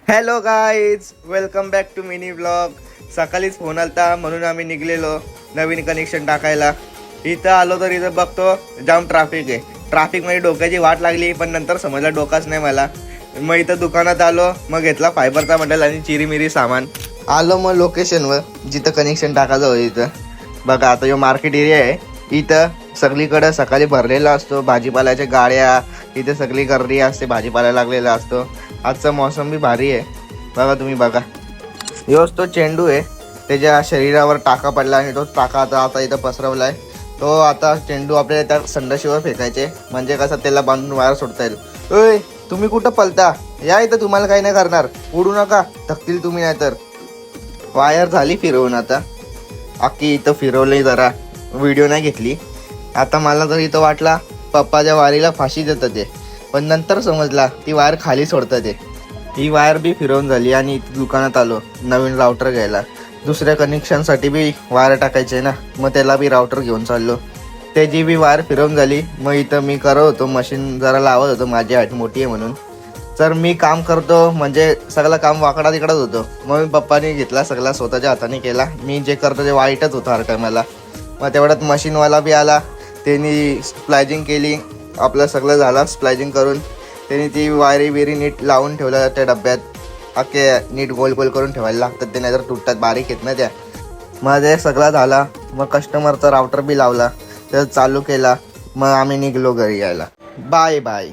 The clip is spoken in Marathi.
Hello guys, welcome back to mini blog. सकाळीच फोन आलता म्हणून आम्ही निघलेलो नवीन कनेक्शन टाकायला. इथं आलो तर इथं बघतो जाम ट्रॅफिक आहे. ट्रॅफिकमध्ये डोक्याची वाट लागली, पण नंतर समजलं डोकाच नाही मला. मग इथं दुकानात आलो, मग घेतला फायबरचा बंडल आणि चिरीमिरी सामान. आलो मग लोकेशनवर जिथं कनेक्शन टाकायचं होतं. इथं बघा, आता यो मार्केट एरिया आहे. इथं सगळीकडे सकाळी भरलेला असतो, भाजीपाल्याच्या गाड्या. इथे सगळी गर्दी असते, भाजीपाला लागलेला असतो. आजचा मौसम बी भारी आहे. बघा तुम्ही बघा, योच तो चेंडू आहे. त्याच्या शरीरावर टाका पडला आणि तो टाका आता इथं पसरवलाय. तो आता चेंडू आपल्याला त्या संडाशीवर फेकायचे, म्हणजे कसं त्याला बांधून वायर सोडता येईल. ओय, तुम्ही कुठं पलता? या इथं, तुम्हाला काही नाही करणार. उडू नका, थकतील तुम्ही. नाही तर वायर झाली फिरवून. आता अख्खी इथं फिरवली, जरा व्हिडिओ नाही घेतली. आता मला तर इथं वाटला पप्पाच्या वारीला फाशी देतात ते, पण नंतर समजला ती वायर खाली सोडतात ते. ही वायर बी फिरवून झाली आणि इथं दुकानात आलो नवीन राउटर घ्यायला. दुसऱ्या कनेक्शनसाठी बी वायर टाकायचे ना, मग त्याला बी राउटर घेऊन चाललो. त्याची बी वायर फिरवून झाली. मग इथं मी करत होतो, मशीन जरा लावत होतो, माझी हाईट मोठी आहे म्हणून. तर मी काम करतो म्हणजे सगळं काम वाकडा तिकडंच होतं. मग पप्पाने घेतला, सगळा स्वतःच्या हाताने केला. मी जे करतो ते वाईटच होतं हर टायमाला. मग तेवढ्यात मशीनवाला बी आला, त्यांनी स्प्लायजिंग केली. आपलं सगळं झालं स्प्लायजिंग करून. त्यांनी ती वायरी बिरी नीट लावून ठेवल्या त्या डब्यात. अख्खे नीट गोल गोल करून ठेवायला लागतात ते, नाहीतर तुटतात, बारीक आहेत ना त्या. मग ते सगळं झाला. मग कस्टमरचा राउटर बी लावला, तर चालू केला. मग आम्ही निघलो घरी यायला. Bye bye.